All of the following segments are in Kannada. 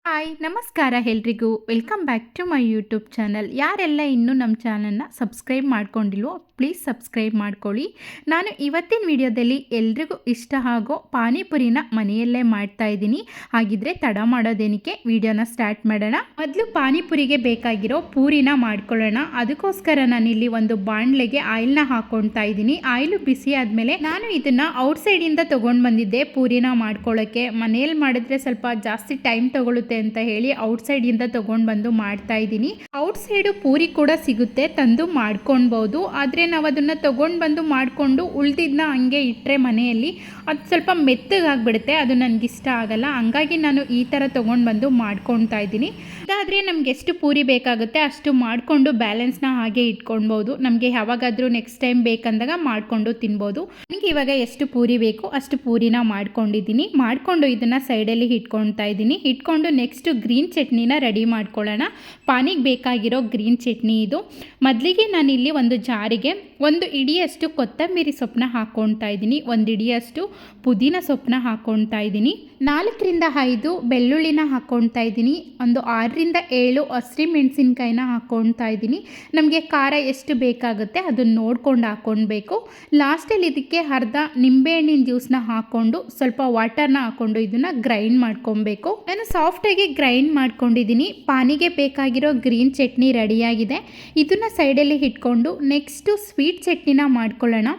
ಹಾಯ್ ನಮಸ್ಕಾರ ಎಲ್ರಿಗೂ welcome back to my YouTube channel. ಯಾರೆಲ್ಲ ಇನ್ನೂ ನಮ್ಮ ಚಾನಲ್ನ ಸಬ್ಸ್ಕ್ರೈಬ್ ಮಾಡ್ಕೊಂಡಿಲ್ವೋ ಪ್ಲೀಸ್ ಸಬ್ಸ್ಕ್ರೈಬ್ ಮಾಡ್ಕೊಳ್ಳಿ. ನಾನು ಇವತ್ತಿನ ವಿಡಿಯೋದಲ್ಲಿ ಎಲ್ರಿಗೂ ಇಷ್ಟ ಆಗೋ ಪಾನಿಪುರಿನ ಮನೆಯಲ್ಲೇ ಮಾಡ್ತಾ ಇದ್ದೀನಿ. ಹಾಗಿದ್ರೆ ತಡ ಮಾಡೋದೇನಕ್ಕೆ, ವಿಡಿಯೋನ ಸ್ಟಾರ್ಟ್ ಮಾಡೋಣ. ಮೊದಲು ಪಾನಿಪುರಿಗೆ ಬೇಕಾಗಿರೋ ಪೂರಿನ ಮಾಡ್ಕೊಳ್ಳೋಣ. ಅದಕ್ಕೋಸ್ಕರ ನಾನಿಲ್ಲಿ ಒಂದು ಬಾಣಲೆಗೆ ಆಯಿಲ್ನ ಹಾಕ್ಕೊಳ್ತಾ ಇದ್ದೀನಿ. ಆಯಿಲು ಬಿಸಿ ಆದಮೇಲೆ ನಾನು ಇದನ್ನು ಔಟ್ಸೈಡಿಂದ ತೊಗೊಂಡು ಬಂದಿದ್ದೆ ಪೂರಿನ ಮಾಡ್ಕೊಳ್ಳೋಕ್ಕೆ. ಮನೆಯಲ್ಲಿ ಮಾಡಿದ್ರೆ ಸ್ವಲ್ಪ ಜಾಸ್ತಿ ಟೈಮ್ ತಗೊಳುತ್ತೆ ಅಂತ ಹೇಳಿ ಔಟ್ಸೈಡ್ ಇಂದ ತಗೊಂಡು ಬಂದು ಮಾಡ್ತಾ ಇದ್ದೀನಿ. ಔಟ್ಸೈಡ್ ಪೂರಿ ಕೂಡ ಸಿಗುತ್ತೆ, ತಂದು ಮಾಡ್ಕೊಳ್ಬಹುದು. ಆದ್ರೆ ನಾವು ಅದನ್ನ ತಗೊಂಡು ಬಂದು ಮಾಡಿಕೊಂಡು ಉಳಿದಿದ್ದನ್ನ ಹಂಗೆ ಇಟ್ಟರೆ ಮನೆಯಲ್ಲಿ ಅದು ಸ್ವಲ್ಪ ಮೆತ್ತಗಾಗ್ಬಿಡುತ್ತೆ. ಅದು ನನಗೆ ಇಷ್ಟ ಆಗಲ್ಲ. ಹಂಗಾಗಿ ನಾನು ಈ ಥರ ತೊಗೊಂಡು ಬಂದು ಮಾಡ್ಕೊಳ್ತಾ ಇದ್ದೀನಿ. ಇದಾದರೆ ನಮ್ಗೆ ಎಷ್ಟು ಪೂರಿ ಬೇಕಾಗುತ್ತೆ ಅಷ್ಟು ಮಾಡಿಕೊಂಡು ಬ್ಯಾಲೆನ್ಸ್ನ ಹಾಗೆ ಇಟ್ಕೊಳ್ಬೋದು. ನಮಗೆ ಯಾವಾಗಾದರೂ ನೆಕ್ಸ್ಟ್ ಟೈಮ್ ಬೇಕಂದಾಗ ಮಾಡಿಕೊಂಡು ತಿನ್ಬೋದು. ನನಗೆ ಇವಾಗ ಎಷ್ಟು ಪೂರಿ ಬೇಕು ಅಷ್ಟು ಪೂರಿನ ಮಾಡ್ಕೊಂಡಿದ್ದೀನಿ. ಮಾಡಿಕೊಂಡು ಇದನ್ನು ಸೈಡಲ್ಲಿ ಇಟ್ಕೊಳ್ತಾ ಇದ್ದೀನಿ. ಇಟ್ಕೊಂಡು ನೆಕ್ಸ್ಟ್ ಗ್ರೀನ್ ಚಟ್ನಿನ ರೆಡಿ ಮಾಡ್ಕೊಳ್ಳೋಣ. ಪಾನಿಗೆ ಬೇಕಾಗಿರೋ ಗ್ರೀನ್ ಚಟ್ನಿ ಇದು. ಮೊದಲಿಗೆ ನಾನಿಲ್ಲಿ ಒಂದು ಜಾರಿಗೆ ಒಂದು ಇಡಿಯಷ್ಟು ಕೊತ್ತಂಬರಿ ಸೊಪ್ಪನ್ನ ಹಾಕ್ಕೊಳ್ತಾ ಇದ್ದೀನಿ. ಒಂದು ಇಡಿಯಷ್ಟು ಪುದೀನ ಸೊಪ್ಪನ್ನ ಹಾಕ್ಕೊಳ್ತಾ ಇದ್ದೀನಿ. 4ರಿಂದ 5 ಬೆಳ್ಳುಳ್ಳಿನ ಹಾಕ್ಕೊಳ್ತಾ ಇದ್ದೀನಿ. ಒಂದು 6ರಿಂದ 7 ಹಸಿಮೆಣಸಿನ್ಕಾಯಿನ ಹಾಕ್ಕೊಳ್ತಾ ಇದ್ದೀನಿ. ನಮಗೆ ಖಾರ ಎಷ್ಟು ಬೇಕಾಗುತ್ತೆ ಅದನ್ನು ನೋಡ್ಕೊಂಡು ಹಾಕ್ಕೊಳ್ಬೇಕು. ಲಾಸ್ಟಲ್ಲಿ ಇದಕ್ಕೆ ಅರ್ಧ ನಿಂಬೆಹಣ್ಣಿನ ಜ್ಯೂಸ್ನ ಹಾಕ್ಕೊಂಡು ಸ್ವಲ್ಪ ವಾಟರ್ನ ಹಾಕ್ಕೊಂಡು ಇದನ್ನು ಗ್ರೈಂಡ್ ಮಾಡ್ಕೊಬೇಕು. ನಾನು ಸಾಫ್ಟಾಗಿ ಗ್ರೈಂಡ್ ಮಾಡ್ಕೊಂಡಿದ್ದೀನಿ. ಪಾನಿಗೆ ಬೇಕಾಗಿರೋ ಗ್ರೀನ್ ಚಟ್ನಿ ರೆಡಿಯಾಗಿದೆ. ಇದನ್ನು ಸೈಡಲ್ಲಿ ಇಟ್ಕೊಂಡು ನೆಕ್ಸ್ಟು ಸ್ವೀಟ್ ಚಟ್ನಿನ ಮಾಡ್ಕೊಳ್ಳೋಣ.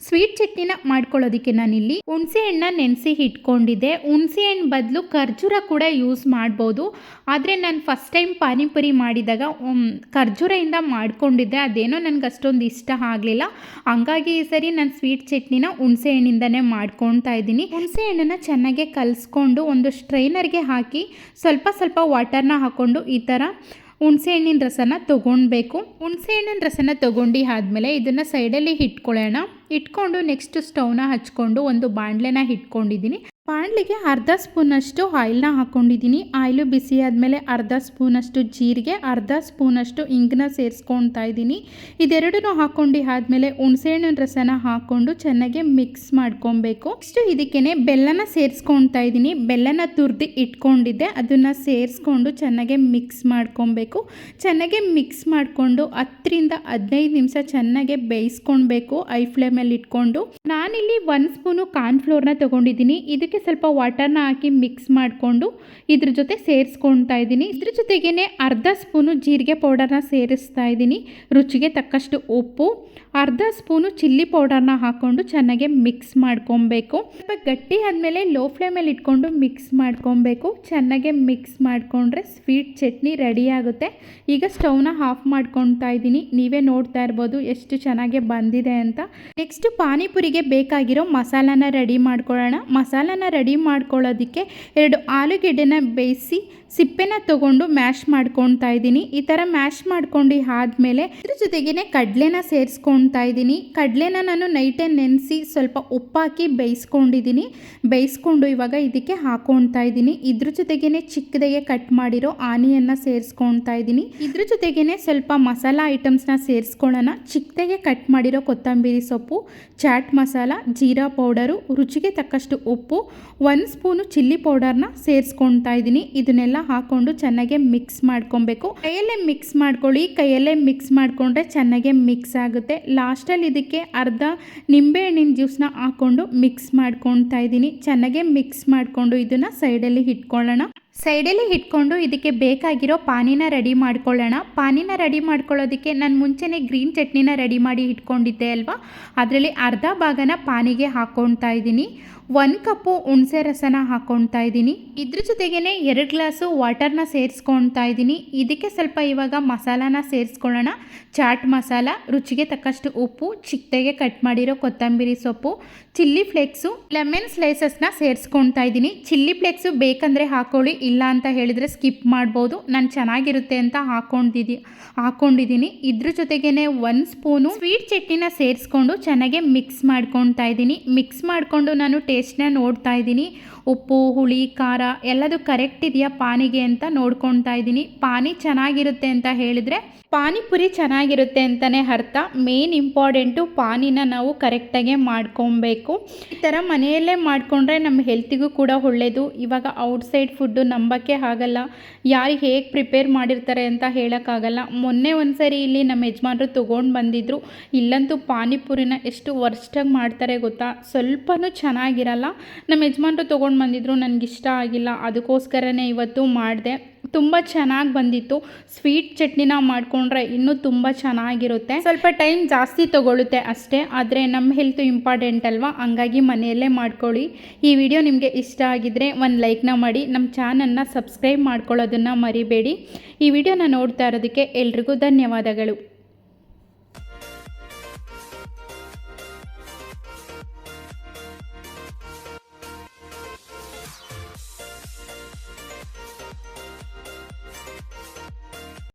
ಸ್ವೀಟ್ ಚಟ್ನಿನ ಮಾಡ್ಕೊಳ್ಳೋದಕ್ಕೆ ನಾನಿಲ್ಲಿ ಹುಣಸೆ ಹಣ್ಣನ್ನ ನೆನೆಸಿ ಇಟ್ಕೊಂಡಿದ್ದೆ. ಹುಣಸೆ ಹಣ್ಣು ಬದಲು ಖರ್ಜೂರ ಕೂಡ ಯೂಸ್ ಮಾಡ್ಬೋದು. ಆದರೆ ನಾನು ಫಸ್ಟ್ ಟೈಮ್ ಪಾನಿಪುರಿ ಮಾಡಿದಾಗ ಖರ್ಜೂರದಿಂದ ಮಾಡ್ಕೊಂಡಿದ್ದೆ. ಅದೇನೋ ನನಗೆ ಅಷ್ಟೊಂದು ಇಷ್ಟ ಆಗಲಿಲ್ಲ. ಹಂಗಾಗಿ ಈ ಸರಿ ನಾನು ಸ್ವೀಟ್ ಚಟ್ನಿನ ಹುಣಸೆ ಹಣ್ಣಿಂದನೇ ಮಾಡ್ಕೊಳ್ತಾ ಇದ್ದೀನಿ. ಹುಣಸೆ ಹಣ್ಣನ್ನು ಚೆನ್ನಾಗಿ ಕಲಿಸ್ಕೊಂಡು ಒಂದು ಸ್ಟ್ರೈನರ್ಗೆ ಹಾಕಿ ಸ್ವಲ್ಪ ಸ್ವಲ್ಪ ವಾಟರ್ನ ಹಾಕ್ಕೊಂಡು ಈ ಥರ ಹುಣಸೆ ಹಣ್ಣಿನ ರಸನ ತೊಗೊಳ್ಬೇಕು. ಹುಣಸೆ ಹಣ್ಣಿನ ರಸನ ತೊಗೊಂಡು ಆದಮೇಲೆ ಇದನ್ನು ಸೈಡಲ್ಲಿ ಇಟ್ಕೊಳ್ಳೋಣ. ಇಟ್ಕೊಂಡು ನೆಕ್ಸ್ಟ್ ಸ್ಟವ್ನ ಹಚ್ಕೊಂಡು ಒಂದು ಬಾಣಲೆನ ಇಟ್ಕೊಂಡಿದ್ದೀನಿ. ಬಾಣಲಿಗೆ ಅರ್ಧ ಸ್ಪೂನಷ್ಟು ಆಯಿಲ್ನ ಹಾಕ್ಕೊಂಡಿದ್ದೀನಿ. ಆಯಿಲು ಬಿಸಿ ಆದಮೇಲೆ ಅರ್ಧ ಸ್ಪೂನಷ್ಟು ಜೀರಿಗೆ, ಅರ್ಧ ಸ್ಪೂನಷ್ಟು ಇಂಗನ್ನ ಸೇರಿಸ್ಕೊಳ್ತಾ ಇದ್ದೀನಿ. ಇದೆರಡನ್ನೂ ಹಾಕ್ಕೊಂಡು ಆದಮೇಲೆ ಹುಣಸೆಹಣ್ಣಿನ ರಸನ ಹಾಕ್ಕೊಂಡು ಚೆನ್ನಾಗಿ ಮಿಕ್ಸ್ ಮಾಡ್ಕೊಬೇಕು. ನೆಕ್ಸ್ಟ್ ಇದಕ್ಕೇ ಬೆಲ್ಲನ ಸೇರಿಸ್ಕೊಳ್ತಾ ಇದ್ದೀನಿ. ಬೆಲ್ಲನ ತುರಿದು ಇಟ್ಕೊಂಡಿದ್ದೆ, ಅದನ್ನು ಸೇರಿಸ್ಕೊಂಡು ಚೆನ್ನಾಗಿ ಮಿಕ್ಸ್ ಮಾಡ್ಕೊಬೇಕು. ಚೆನ್ನಾಗಿ ಮಿಕ್ಸ್ ಮಾಡಿಕೊಂಡು 10ರಿಂದ 15 ನಿಮಿಷ ಚೆನ್ನಾಗಿ ಬೇಯಿಸ್ಕೊಳ್ಬೇಕು ಐ ಫ್ಲೇಮಲ್ಲಿ ಇಟ್ಕೊಂಡು. ನಾನಿಲ್ಲಿ 1 ಸ್ಪೂನು ಕಾರ್ನ್ಫ್ಲೋರ್ನ ತೊಗೊಂಡಿದ್ದೀನಿ. ಇದಕ್ಕೆ ಸ್ವಲ್ಪ ವಾಟರ್ನ ಹಾಕಿ ಮಿಕ್ಸ್ ಮಾಡಿಕೊಂಡು ಇದ್ರ ಜೊತೆ ಸೇರಿಸ್ಕೊಳ್ತಾ ಇದ್ದೀನಿ. ಇದ್ರ ಜೊತೆಗೇ ಅರ್ಧ ಸ್ಪೂನು ಜೀರಿಗೆ ಪೌಡರ್ನ ಸೇರಿಸ್ತಾ ಇದ್ದೀನಿ. ರುಚಿಗೆ ತಕ್ಕಷ್ಟು ಉಪ್ಪು, ಅರ್ಧ ಸ್ಪೂನು ಚಿಲ್ಲಿ ಪೌಡರ್ನ ಹಾಕ್ಕೊಂಡು ಚೆನ್ನಾಗಿ ಮಿಕ್ಸ್ ಮಾಡ್ಕೊಬೇಕು. ಸ್ವಲ್ಪ ಗಟ್ಟಿ ಆದಮೇಲೆ ಲೋ ಫ್ಲೇಮಲ್ಲಿ ಇಟ್ಕೊಂಡು ಮಿಕ್ಸ್ ಮಾಡ್ಕೊಬೇಕು. ಚೆನ್ನಾಗಿ ಮಿಕ್ಸ್ ಮಾಡಿಕೊಂಡ್ರೆ ಸ್ವೀಟ್ ಚಟ್ನಿ ರೆಡಿ ಆಗುತ್ತೆ. ಈಗ ಸ್ಟವ್ನ ಆಫ್ ಮಾಡ್ಕೊಳ್ತಾ ಇದ್ದೀನಿ. ನೀವೇ ನೋಡ್ತಾ ಇರ್ಬೋದು ಎಷ್ಟು ಚೆನ್ನಾಗಿ ಬಂದಿದೆ ಅಂತ. ನೆಕ್ಸ್ಟ್ ಪಾನಿಪುರಿಗೆ ಬೇಕಾಗಿರೋ ಮಸಾಲಾನ ರೆಡಿ ಮಾಡ್ಕೊಳ್ಳೋಣ. ಮಸಾಲಾನ ರೆಡಿ ಮಾಡ್ಕೊಳ್ಳೋದಕ್ಕೆ 2 ಆಲೂಗೆಡ್ಡೆನ ಬೇಯಿಸಿ ಸಿಪ್ಪೆನ ತೊಗೊಂಡು ಮ್ಯಾಶ್ ಮಾಡ್ಕೊಳ್ತಾ ಇದ್ದೀನಿ. ಈ ಥರ ಮ್ಯಾಶ್ ಮಾಡ್ಕೊಂಡು ಆದಮೇಲೆ ಇದ್ರ ಜೊತೆಗೇ ಕಡಲೆನ ಸೇರಿಸ್ಕೊಳ್ತಾ ಇದ್ದೀನಿ. ಕಡಲೆನ ನಾನು ನೈಟೇ ನೆನೆಸಿ ಸ್ವಲ್ಪ ಉಪ್ಪಾಕಿ ಬೇಯಿಸ್ಕೊಂಡಿದ್ದೀನಿ. ಬೇಯಿಸ್ಕೊಂಡು ಇವಾಗ ಇದಕ್ಕೆ ಹಾಕ್ಕೊಳ್ತಾ ಇದ್ದೀನಿ. ಇದ್ರ ಜೊತೆಗೇ ಚಿಕ್ಕದಾಗೆ ಕಟ್ ಮಾಡಿರೋ ಆನಿಯನ್ನ ಸೇರಿಸ್ಕೊಳ್ತಾ ಇದ್ದೀನಿ. ಇದ್ರ ಜೊತೆಗೇ ಸ್ವಲ್ಪ ಮಸಾಲ ಐಟಮ್ಸ್ನ ಸೇರಿಸ್ಕೊಳ್ಳೋಣ. ಚಿಕ್ಕದಾಗೆ ಕಟ್ ಮಾಡಿರೋ ಕೊತ್ತಂಬರಿ ಸೊಪ್ಪು, ಚಾಟ್ ಮಸಾಲ, ಜೀರಾ ಪೌಡರು, ರುಚಿಗೆ ತಕ್ಕಷ್ಟು ಉಪ್ಪು, 1 ಸ್ಪೂನು ಚಿಲ್ಲಿ ಪೌಡರ್ನ ಸೇರಿಸ್ಕೊಳ್ತಾ ಇದ್ದೀನಿ. ಇದನ್ನೆಲ್ಲ ಹಾಕೊಂಡು ಚೆನ್ನಾಗಿ ಮಿಕ್ಸ್ ಮಾಡ್ಕೊಬೇಕು. ಕೈಯಲ್ಲೇ ಮಿಕ್ಸ್ ಮಾಡ್ಕೊಳ್ಳಿ. ಕೈಯಲ್ಲೇ ಮಿಕ್ಸ್ ಮಾಡಿಕೊಂಡ್ರೆ ಚೆನ್ನಾಗಿ ಮಿಕ್ಸ್ ಆಗುತ್ತೆ. ಲಾಸ್ಟಲ್ಲಿ ಇದಕ್ಕೆ ಅರ್ಧ ನಿಂಬೆಹಣ್ಣಿನ ಜ್ಯೂಸ್ನ ಹಾಕ್ಕೊಂಡು ಮಿಕ್ಸ್ ಮಾಡ್ಕೊಳ್ತಾ ಇದ್ದೀನಿ. ಚೆನ್ನಾಗಿ ಮಿಕ್ಸ್ ಮಾಡಿಕೊಂಡು ಇದನ್ನು ಸೈಡಲ್ಲಿ ಇಟ್ಕೊಳ್ಳೋಣ. ಸೈಡಲ್ಲಿ ಇಟ್ಕೊಂಡು ಇದಕ್ಕೆ ಬೇಕಾಗಿರೋ ಪಾನಿನ ರೆಡಿ ಮಾಡ್ಕೊಳ್ಳೋಣ. ಪಾನಿನ ರೆಡಿ ಮಾಡ್ಕೊಳ್ಳೋದಕ್ಕೆ ನಾನು ಮುಂಚೆನೇ ಗ್ರೀನ್ ಚಟ್ನಿನ ರೆಡಿ ಮಾಡಿ ಇಟ್ಕೊಂಡಿದ್ದೆ ಅಲ್ವಾ, ಅದರಲ್ಲಿ ಅರ್ಧ ಭಾಗನ ಪಾನಿಗೆ ಹಾಕ್ಕೊಳ್ತಾ ಇದ್ದೀನಿ. 1 ಕಪ್ಪು ಹುಣಸೆ ರಸನ ಹಾಕ್ಕೊಳ್ತಾ ಇದ್ದೀನಿ. ಇದ್ರ ಜೊತೆಗೇ 2 ಗ್ಲಾಸು ವಾಟರ್ನ ಸೇರಿಸ್ಕೊಳ್ತಾ ಇದ್ದೀನಿ. ಇದಕ್ಕೆ ಸ್ವಲ್ಪ ಇವಾಗ ಮಸಾಲಾನ ಸೇರಿಸ್ಕೊಳ್ಳೋಣ. ಚಾಟ್ ಮಸಾಲ, ರುಚಿಗೆ ತಕ್ಕಷ್ಟು ಉಪ್ಪು, ಚಿಕ್ಕದಾಗೆ ಕಟ್ ಮಾಡಿರೋ ಕೊತ್ತಂಬರಿ ಸೊಪ್ಪು, ಚಿಲ್ಲಿ ಫ್ಲೇಕ್ಸು, ಲೆಮನ್ ಸ್ಲೈಸಸ್ನ ಸೇರಿಸ್ಕೊಳ್ತಾ ಇದ್ದೀನಿ. ಚಿಲ್ಲಿ ಫ್ಲೇಕ್ಸು ಬೇಕಂದರೆ ಹಾಕ್ಕೊಳ್ಳಿ, ಇಲ್ಲ ಅಂತ ಹೇಳಿದರೆ ಸ್ಕಿಪ್ ಮಾಡ್ಬೋದು. ನಾನು ಚೆನ್ನಾಗಿರುತ್ತೆ ಅಂತ ಹಾಕ್ಕೊಂಡಿದ್ದೀನಿ. ಇದ್ರ ಜೊತೆಗೇ 1 ಸ್ಪೂನು ಸ್ವೀಟ್ ಚಟ್ನಿನ ಸೇರಿಸ್ಕೊಂಡು ಚೆನ್ನಾಗಿ ಮಿಕ್ಸ್ ಮಾಡ್ಕೊಳ್ತಾ ಇದ್ದೀನಿ. ಮಿಕ್ಸ್ ಮಾಡಿಕೊಂಡು ನಾನು ಟೇಸ್ಟ್ನ ನೋಡ್ತಾ ಇದ್ದೀನಿ. ಉಪ್ಪು ಹುಳಿ ಖಾರ ಎಲ್ಲದು ಕರೆಕ್ಟ್ ಇದೆಯಾ ಪಾನಿಗೆ ಅಂತ ನೋಡ್ಕೊತಾ ಇದ್ದೀನಿ. ಪಾನಿ ಚೆನ್ನಾಗಿರುತ್ತೆ ಅಂತ ಹೇಳಿದರೆ ಪಾನಿಪುರಿ ಚೆನ್ನಾಗಿರುತ್ತೆ ಅಂತಲೇ ಅರ್ಥ. ಮೇನ್ ಇಂಪಾರ್ಟೆಂಟು ಪಾನಿನ ನಾವು ಕರೆಕ್ಟಾಗೆ ಮಾಡ್ಕೊಬೇಕು. ಈ ಥರ ಮನೆಯಲ್ಲೇ ಮಾಡಿಕೊಂಡ್ರೆ ನಮ್ಮ ಹೆಲ್ತಿಗೂ ಕೂಡ ಒಳ್ಳೆಯದು. ಇವಾಗ ಔಟ್ಸೈಡ್ ಫುಡ್ಡು ನಂಬೋಕ್ಕೆ ಆಗಲ್ಲ, ಯಾರು ಹೇಗೆ ಪ್ರಿಪೇರ್ ಮಾಡಿರ್ತಾರೆ ಅಂತ ಹೇಳೋಕ್ಕಾಗಲ್ಲ. ಮೊನ್ನೆ ಒಂದು ಸರಿ ಇಲ್ಲಿ ನಮ್ಮ ಯಜಮಾನರು ತೊಗೊಂಡು ಬಂದಿದ್ದರು. ಇಲ್ಲಂತೂ ಪಾನಿಪುರಿನ ಎಷ್ಟು ವರ್ಸ್ಟಾಗಿ ಮಾಡ್ತಾರೆ ಗೊತ್ತಾ, ಸ್ವಲ್ಪನೂ ಚೆನ್ನಾಗಿರಲ್ಲ. ನಮ್ಮ ಯಜಮಾನರು ತೊಗೊಂಡು ಬಂದಿದ್ದರು, ನನಗಿಷ್ಟ ಆಗಿಲ್ಲ, ಅದಕ್ಕೋಸ್ಕರನೇ ಇವತ್ತು ಮಾಡಿದೆ. ತುಂಬ ಚೆನ್ನಾಗಿ ಬಂದಿತ್ತು. ಸ್ವೀಟ್ ಚಟ್ನಿನ ಮಾಡಿಕೊಂಡ್ರೆ ಇನ್ನೂ ತುಂಬ ಚೆನ್ನಾಗಿರುತ್ತೆ. ಸ್ವಲ್ಪ ಟೈಮ್ ಜಾಸ್ತಿ ತೊಗೊಳುತ್ತೆ ಅಷ್ಟೇ, ಆದರೆ ನಮ್ಮ ಹೆಲ್ತು ಇಂಪಾರ್ಟೆಂಟ್ ಅಲ್ವಾ, ಹಂಗಾಗಿ ಮನೆಯಲ್ಲೇ ಮಾಡ್ಕೊಳ್ಳಿ. ಈ ವಿಡಿಯೋ ನಿಮಗೆ ಇಷ್ಟ ಆಗಿದ್ದರೆ ಒಂದು ಲೈಕ್ನ ಮಾಡಿ, ನಮ್ಮ ಚಾನಲ್ನ ಸಬ್ಸ್ಕ್ರೈಬ್ ಮಾಡ್ಕೊಳ್ಳೋದನ್ನು ಮರಿಬೇಡಿ. ಈ ವಿಡಿಯೋನ ನೋಡ್ತಾ ಇರೋದಕ್ಕೆ ಎಲ್ರಿಗೂ ಧನ್ಯವಾದಗಳು.